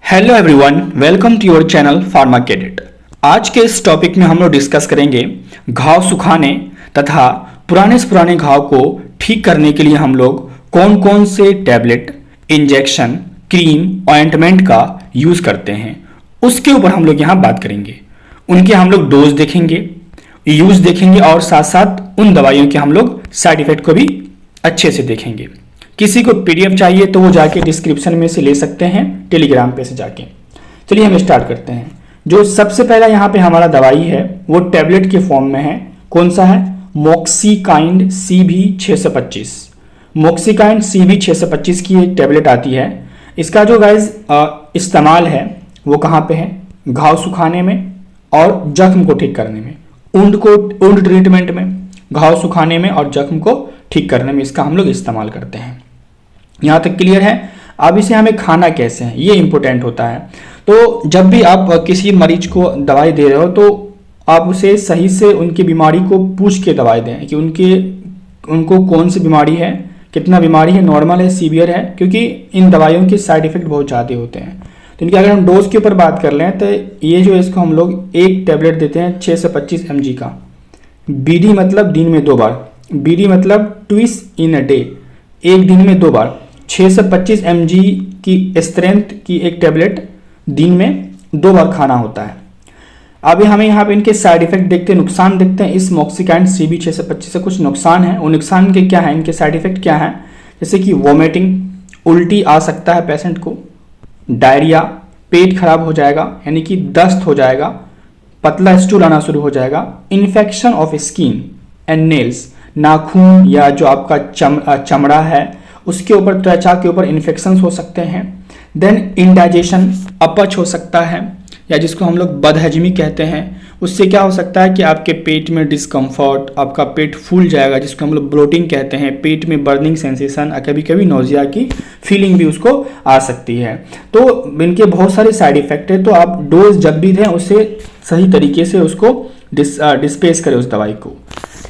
Hello everyone, welcome to your channel pharma cadet. आज के इस टॉपिक में हम लोग डिस्कस करेंगे घाव सुखाने तथा पुराने से पुराने घाव को ठीक करने के लिए हम लोग कौन कौन से टैबलेट, इंजेक्शन, क्रीम, ऑइंटमेंट का यूज़ करते हैं, उसके ऊपर हम लोग यहाँ बात करेंगे। उनके हम लोग डोज देखेंगे, यूज़ देखेंगे और साथ साथ उन दवाइयों के हम लोग साइड इफेक्ट को भी अच्छे से देखेंगे। किसी को पीडीएफ चाहिए तो वो जाके डिस्क्रिप्शन में से ले सकते हैं, टेलीग्राम पे से जाके। चलिए हम स्टार्ट करते हैं। जो सबसे पहला यहाँ पे हमारा दवाई है वो टैबलेट के फॉर्म में है। कौन सा है? मॉक्सीकाइंड CV 625। मॉक्सीकाइंड CV 625 की एक टैबलेट आती है। इसका जो गाइज इस्तेमाल है वो कहाँ पे है? घाव सुखाने में और जख्म को ठीक करने में, ऊंड ट्रीटमेंट में, घाव सुखाने में और जख्म को ठीक करने में इसका हम लोग इस्तेमाल करते हैं। यहाँ तक क्लियर है। अब इसे हमें खाना कैसे है ये इंपॉर्टेंट होता है। तो जब भी आप किसी मरीज को दवाई दे रहे हो तो आप उसे सही से उनकी बीमारी को पूछ के दवाई दें कि उनको कौन सी बीमारी है, कितना बीमारी है, नॉर्मल है, सीवियर है, क्योंकि इन दवाइयों के साइड इफेक्ट बहुत ज़्यादा होते हैं। तो इनके अगर हम डोज के ऊपर बात कर लें तो ये जो इसको हम लोग एक टैबलेट देते हैं 6 से 25 mg का। BD मतलब दिन में 2 बार, BD मतलब ट्विस इन अ डे, एक दिन में 2 बार। 6 से 25 mg की स्ट्रेंथ की एक टैबलेट दिन में 2 बार खाना होता है। अभी हमें यहाँ पे इनके साइड इफेक्ट देखते हैं, नुकसान देखते हैं। इस मॉक्सीकाइंड CV 625 से कुछ नुकसान है। वो नुकसान के क्या है, इनके साइड इफेक्ट क्या है? जैसे कि वॉमिटिंग, उल्टी आ सकता है पेशेंट को, डायरिया, पेट खराब हो जाएगा यानी कि दस्त हो जाएगा, पतला स्टूल आना शुरू हो जाएगा, infection of skin and nails, नाखून या जो आपका चमड़ा है उसके ऊपर, त्वचा के ऊपर इन्फेक्शंस हो सकते हैं। देन इंडाइजेशन, अपच हो सकता है, या जिसको हम लोग बदहजमी कहते हैं। उससे क्या हो सकता है कि आपके पेट में डिस्कम्फर्ट, आपका पेट फूल जाएगा, जिसको हम लोग ब्लोटिंग कहते हैं, पेट में बर्निंग सेंसेशन, कभी कभी नोजिया की फीलिंग भी उसको आ सकती है। तो इनके बहुत सारे साइड इफेक्ट है। तो आप डोज जब भी दें उससे सही तरीके से उसको डिस्पेस करें उस दवाई को।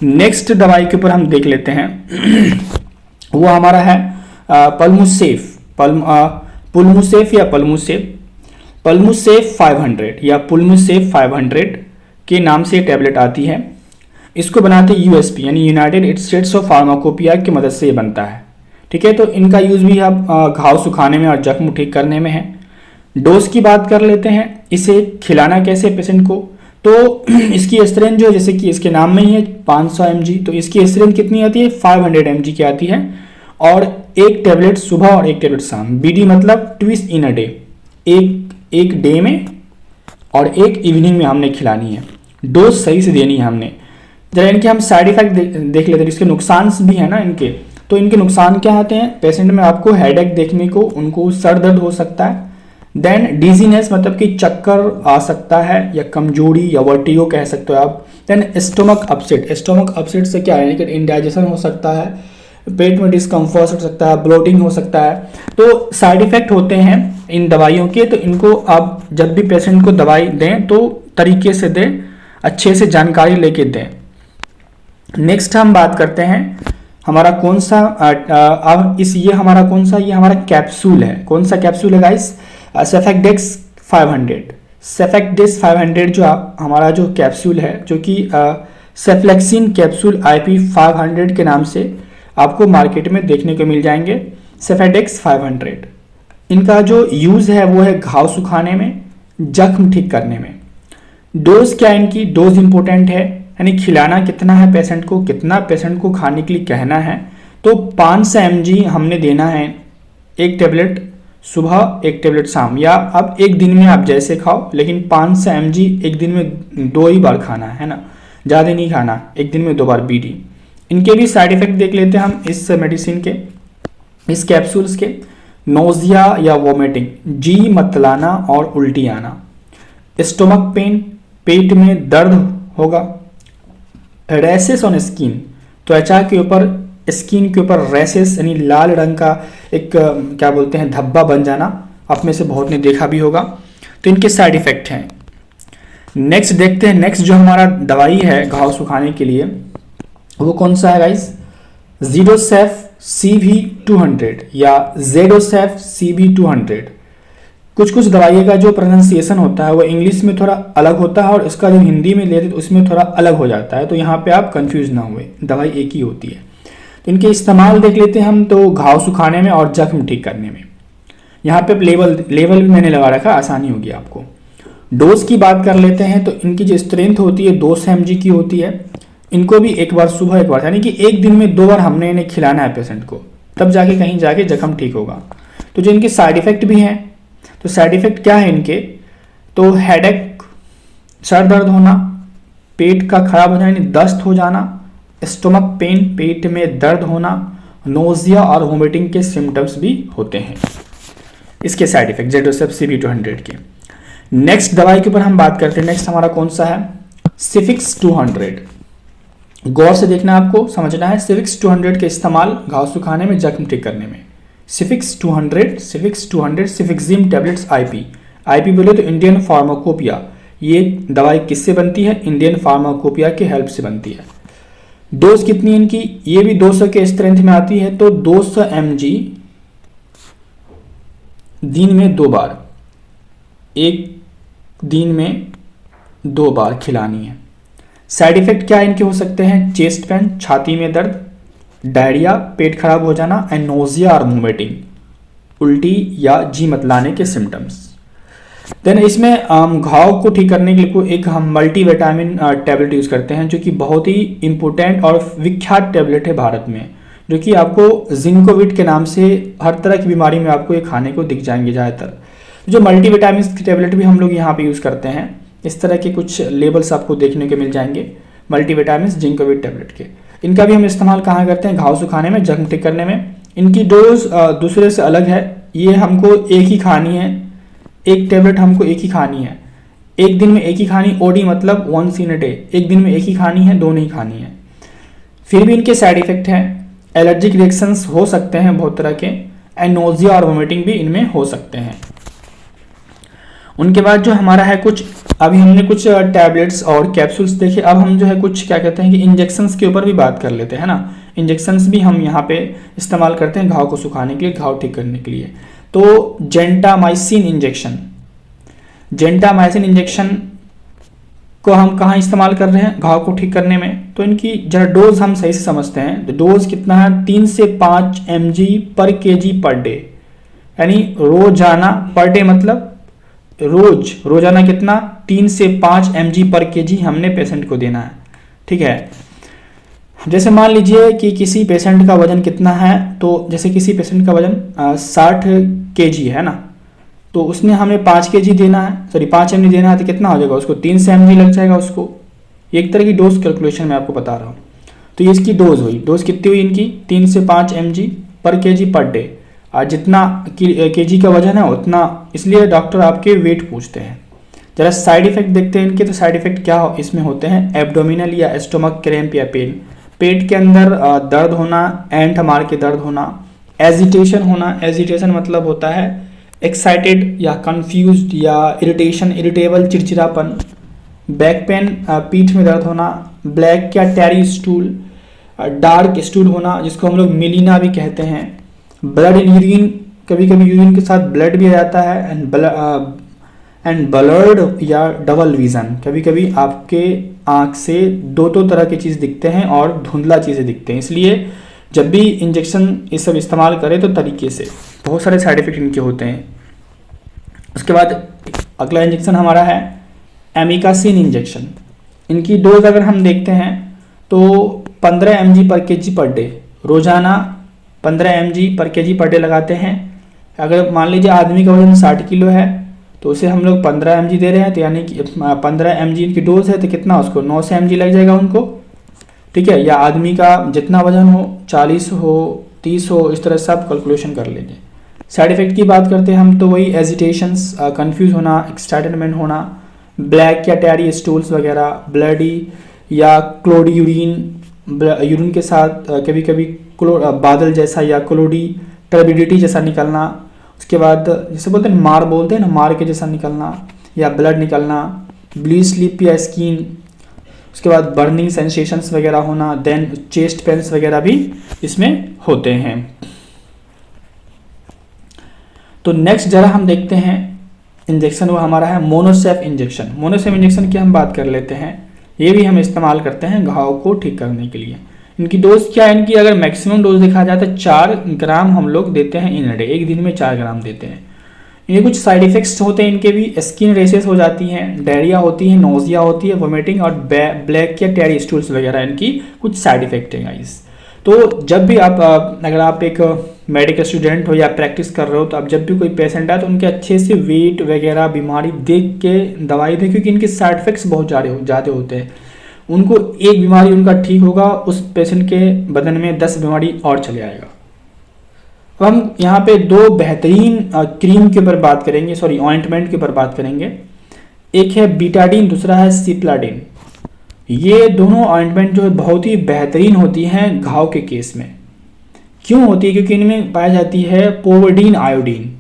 नेक्स्ट दवाई के ऊपर हम देख लेते हैं वो हमारा है पल्मोसेफ, पुल्मोसेफ या पल्मोसेफ 500 या पुल्मोसेफ 500 के नाम से टैबलेट आती है। इसको बनाते USP यानी यूनाइटेड स्टेट्स ऑफ फार्माकोपिया की मदद से ये बनता है। ठीक है, तो इनका यूज़ भी आप घाव सुखाने में और जख्म ठीक करने में है। डोज की बात कर लेते हैं। इसे खिलाना कैसे पेशेंट को? तो इसकी स्ट्रेंथ जो, जैसे कि इसके नाम में ही है 500 mg, तो इसकी स्ट्रेंथ कितनी आती है? 500 mg की आती है। और एक टैबलेट सुबह और एक टैबलेट शाम। BD मतलब ट्विस इन अ डे, एक डे में और एक इवनिंग में हमने खिलानी है। डोज सही से देनी है हमने। जरा इनके हम साइड इफेक्ट देख लेते हैं। इसके नुकसान भी है ना इनके। तो इनके नुकसान क्या आते हैं? पेशेंट में आपको हेडेक देखने को, उनको सर दर्द हो सकता है। देन डिजीनेस मतलब कि चक्कर आ सकता है, या कमजोरी या वर्टिगो कह सकते हो आप। देन स्टोमक अपसेट से क्या है कि इंडाइजेशन हो सकता है, पेट में डिस्कम्फर्ट हो सकता है, ब्लोटिंग हो सकता है। तो साइड इफेक्ट होते हैं इन दवाइयों के। तो इनको आप जब भी पेशेंट को दवाई दें तो तरीके से दें, अच्छे से जानकारी लेके दें। नेक्स्ट हम बात करते हैं हमारा कौन सा अब ये हमारा कैप्सूल है। कौन सा कैप्सूल है गाइस? सेफेक्डेक्स 500। सेफेक्डेक्स 500 जो हमारा जो कैप्सूल है, जो कि सेफ्लेक्सिन कैप्सूल IP 500 के नाम से आपको मार्केट में देखने को मिल जाएंगे। सेफेडेक्स 500 इनका जो यूज़ है वो है घाव सुखाने में, जख्म ठीक करने में। डोज क्या है इनकी? डोज इंपॉर्टेंट है, यानी खिलाना कितना है पेशेंट को, कितना पेशेंट को खाने के लिए कहना है। तो 500 mg हमने देना है, एक टैबलेट सुबह एक टैबलेट शाम, या अब एक दिन में आप जैसे खाओ, लेकिन 500 mg एक दिन में 2 ही बार खाना है ना, ज़्यादा नहीं खाना, एक दिन में 2 बार BD। इनके भी साइड इफेक्ट देख लेते हैं हम इस मेडिसिन के, इस कैप्सूल्स के। नोजिया या वोमिटिंग, जी मतलाना और उल्टी आना, स्टोमक पेन, पेट में दर्द होगा, रैसेस ऑन स्किन, त्वचा के ऊपर, स्किन के ऊपर रैसेस यानी लाल रंग का एक क्या बोलते हैं धब्बा बन जाना, आप में से बहुत ने देखा भी होगा। तो इनके साइड इफेक्ट हैं। नेक्स्ट देखते हैं। नेक्स्ट जो हमारा दवाई है घाव सुखाने के लिए वो कौन सा है गाइस? ज़ीडोसेफ CV 200 या ज़ेडोसेफ CV 200। कुछ कुछ दवाइयों का जो प्रोनाउंसिएशन होता है वो इंग्लिश में थोड़ा अलग होता है और इसका जो हिंदी में लेते तो उसमें थोड़ा अलग हो जाता है, तो यहाँ पे आप कंफ्यूज ना हुए, दवाई एक ही होती है। तो इनके इस्तेमाल देख लेते हैं हम, तो घाव सुखाने में और जख्म ठीक करने में। यहाँ पे लेवल भी मैंने लगा रखा, आसानी होगी आपको। डोज की बात कर लेते हैं, तो इनकी जो स्ट्रेंथ होती है 200 mg की होती है। इनको भी एक बार सुबह एक बार, यानी कि एक दिन में 2 बार हमने इन्हें खिलाना है पेशेंट को, तब जाके कहीं जाके जख्म ठीक होगा। तो जो इनके साइड इफेक्ट भी हैं, तो साइड इफेक्ट क्या है इनके, तो हेडेक, सर दर्द होना, पेट का खराब हो जाना यानी दस्त हो जाना, स्टोमक पेन, पेट में दर्द होना, नोजिया और वोमिटिंग के सिम्टम्स भी होते हैं इसके साइड इफेक्ट जेडोसेप CB200 के। नेक्स्ट दवाई के ऊपर हम बात करते हैं। नेक्स्ट हमारा कौन सा है, सिफिक्स 200। गौर से देखना, आपको समझना है सिफिक्स 200 के इस्तेमाल घाव सुखाने में, जख्म ठीक करने में। सिफिक्स 200 सिफिक्जिम टैबलेट्स IP बोले तो इंडियन फार्माकोपिया। ये दवाई किससे बनती है, इंडियन फार्माकोपिया के हेल्प से बनती है। डोज कितनी है इनकी, ये भी 200 के स्ट्रेंथ में आती है, तो 200 mg दिन में 2 बार, एक दिन में 2 बार खिलानी है। साइड इफेक्ट क्या इनके हो सकते हैं, चेस्ट पेन, छाती में दर्द, डायरिया, पेट खराब हो जाना, एंड नोजिया और वोमिटिंग, उल्टी या जी मतलाने के सिम्टम्स। देन इसमें घाव को ठीक करने के लिए एक हम मल्टीविटामिन टैबलेट यूज़ करते हैं, जो कि बहुत ही इंपॉर्टेंट और विख्यात टैबलेट है भारत में, जो कि आपको जिंकोविट के नाम से हर तरह की बीमारी में आपको ये खाने को दिख जाएंगे ज़्यादातर। जो मल्टीविटामिन की टैबलेट भी हम लोग यहाँ पे यूज़ करते हैं, इस तरह के कुछ लेबल्स आपको देखने को मिल जाएंगे मल्टीविटामिन जिंकोविट टैबलेट के। इनका भी हम इस्तेमाल कहाँ करते हैं, घाव सुखाने में, जख्म ठीक करने में। इनकी डोज दूसरे से अलग है, ये हमको एक ही खानी है, एक टैबलेट हमको एक ही खानी है, एक दिन में एक ही खानी, ओडी मतलब वंस इन अ डे, एक दिन में एक ही खानी है, 2 नहीं खानी है। फिर भी इनके साइड इफेक्ट हैं, एलर्जिक रिएक्शंस हो सकते हैं बहुत तरह के, एंड नोजिया और वोमिटिंग भी इनमें हो सकते हैं। उनके बाद जो हमारा है कुछ, अभी हमने कुछ टैबलेट्स और कैप्सूल्स देखे, अब हम जो है कुछ क्या कहते हैं कि इंजेक्शंस के ऊपर भी बात कर लेते हैं ना। इंजेक्शंस भी हम यहाँ पे इस्तेमाल करते हैं घाव को सुखाने के लिए, घाव ठीक करने के लिए। तो जेंटामाइसिन इंजेक्शन को हम कहाँ इस्तेमाल कर रहे हैं, घाव को ठीक करने में। तो इनकी जरा डोज हम सही से समझते हैं, तो डोज कितना है, 3 से 5 mg पर kg पर डे, यानी रोजाना, पर डे मतलब रोजाना कितना, 3 से 5 mg पर kg हमने पेशेंट को देना है। ठीक है, जैसे मान लीजिए कि किसी पेशेंट का वजन कितना है, तो जैसे किसी पेशेंट का वजन 60 kg है ना, तो उसने हमें 5 kg देना है, सॉरी 5 mg देना है, तो कितना हो जाएगा उसको, 3 से mg लग जाएगा उसको। एक तरह की डोज कैलकुलेशन मैं आपको बता रहा हूँ। तो ये इसकी डोज हुई, डोज कितनी हुई इनकी, 3 से 5 mg पर kg पर डे। और जितना kg का वजन है उतना, इसलिए डॉक्टर आपके वेट पूछते हैं। जरा साइड इफेक्ट देखते हैं इनके, तो साइड इफेक्ट क्या इसमें होते हैं, एब्डोमिनल या स्टोमक क्रैम्प या पेन, पेट के अंदर दर्द होना, एंट मार के दर्द होना, एजिटेशन होना, एजिटेशन मतलब होता है एक्साइटेड या कंफ्यूज्ड या इरिटेशन, इरिटेबल, चिड़चिड़ापन, बैक पेन, पीठ में दर्द होना, ब्लैक या टैरी स्टूल, डार्क स्टूल होना जिसको हम लोग मिलीना भी कहते हैं, ब्लड इन यूरिन, कभी कभी यूरिन के साथ ब्लड भी आ जाता है, एंड ब्लर्ड या डबल विजन, कभी कभी आपके आँख से दो तरह की चीज़ दिखते हैं और धुंधला चीज़ें दिखते हैं। इसलिए जब भी इंजेक्शन ये सब इस्तेमाल करें तो तरीके से, बहुत सारे साइड इफेक्ट इनके होते हैं। उसके बाद अगला इंजेक्शन हमारा है एमिकासिन इंजेक्शन। इनकी डोज अगर हम देखते हैं तो 15 mg पर kg पर डे, रोजाना 15 mg पर kg पर डे लगाते हैं। अगर मान लीजिए आदमी का वजन 60 किलो है तो उसे हम लोग 15 mg दे रहे हैं, तो यानी कि 15 mg इनकी डोज है, तो कितना उसको 900 mg लग जाएगा उनको। ठीक है, या आदमी का जितना वजन हो, 40 हो, 30 हो, इस तरह से आप कैलकुलेशन कर लीजिए। साइड इफेक्ट की बात करते हैं हम, तो वही एजिटेशंस, कंफ्यूज होना, एक्साइटमेंट होना, ब्लैक या टैरी स्टूल्स वगैरह, ब्लडी या क्लोडी यूरिन के साथ कभी कभी बादल जैसा या क्लोडी टर्बिडिटी जैसा निकलना। उसके बाद जैसे बोलते हैं मार, बोलते हैं ना, मार के जैसा निकलना या ब्लड निकलना, ब्लीड स्लिप या स्किन। उसके बाद बर्निंग सेंसेशंस वगैरह होना, देन चेस्ट पेन्स वगैरह भी इसमें होते हैं। तो नेक्स्ट जरा हम देखते हैं इंजेक्शन वो हमारा है मोनोसेफ इंजेक्शन। मोनोसेफ इंजेक्शन की हम बात कर लेते हैं। ये भी हम इस्तेमाल करते हैं घाव को ठीक करने के लिए। इनकी डोज क्या है? इनकी अगर मैक्सिमम डोज देखा जाए तो 4 ग्राम हम लोग देते हैं इन डे, एक दिन में 4 ग्राम देते हैं। इनके कुछ साइड इफेक्ट्स होते हैं इनके भी। स्किन रेशेस हो जाती हैं, डायरिया होती है, नोजिया होती है, वोमिटिंग और ब्लैक या टेरी स्टूल्स वगैरह इनकी कुछ साइड इफेक्ट है गाइस। तो जब भी आप अगर आप एक मेडिकल स्टूडेंट हो या प्रैक्टिस कर रहे हो, तो अब जब भी कोई पेशेंट आए तो उनके अच्छे से वेट वगैरह बीमारी देख के दवाई दें, क्योंकि इनके साइड इफेक्ट्स बहुत ज़्यादा होते हैं। उनको एक बीमारी उनका ठीक होगा, उस पेशेंट के बदन में 10 बीमारी और चले आएगा। अब हम यहाँ पे 2 बेहतरीन क्रीम के ऊपर बात करेंगे, सॉरी ऑइंटमेंट के ऊपर बात करेंगे। एक है बीटाडीन, दूसरा है सिप्लाडीन। ये दोनों ऑइंटमेंट जो है बहुत ही बेहतरीन होती हैं घाव के केस में। क्यों होती है? क्योंकि इनमें पाई जाती है पोविडीन आयोडीन,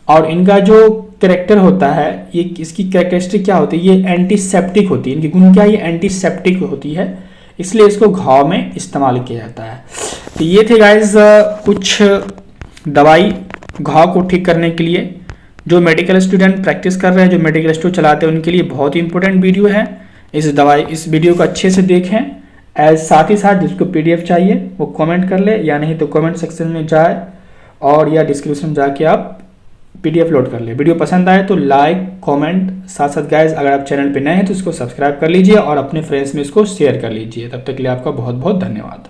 और इनका जो कैरेक्टर होता है, ये इसकी कैरेक्टरिस्टिक क्या होती है? ये एंटीसेप्टिक होती है। इनकी गुण क्या है? ये एंटीसेप्टिक होती है, इसलिए इसको घाव में इस्तेमाल किया जाता है। तो ये थे गाइस कुछ दवाई घाव को ठीक करने के लिए। जो मेडिकल स्टूडेंट प्रैक्टिस कर रहे हैं, जो मेडिकल स्टोर चलाते हैं, उनके लिए बहुत ही इंपॉर्टेंट वीडियो है। इस वीडियो को अच्छे से देखें। साथ ही साथ जिसको पीडीएफ चाहिए वो कमेंट कर ले, या नहीं तो कमेंट सेक्शन में जाए और या डिस्क्रिप्शन जाके आप पीडीएफ लोड कर ले। वीडियो पसंद आए तो लाइक कमेंट, साथ साथ गाइस अगर आप चैनल पे नए हैं तो इसको सब्सक्राइब कर लीजिए और अपने फ्रेंड्स में इसको शेयर कर लीजिए। तब तक के लिए आपका बहुत बहुत धन्यवाद।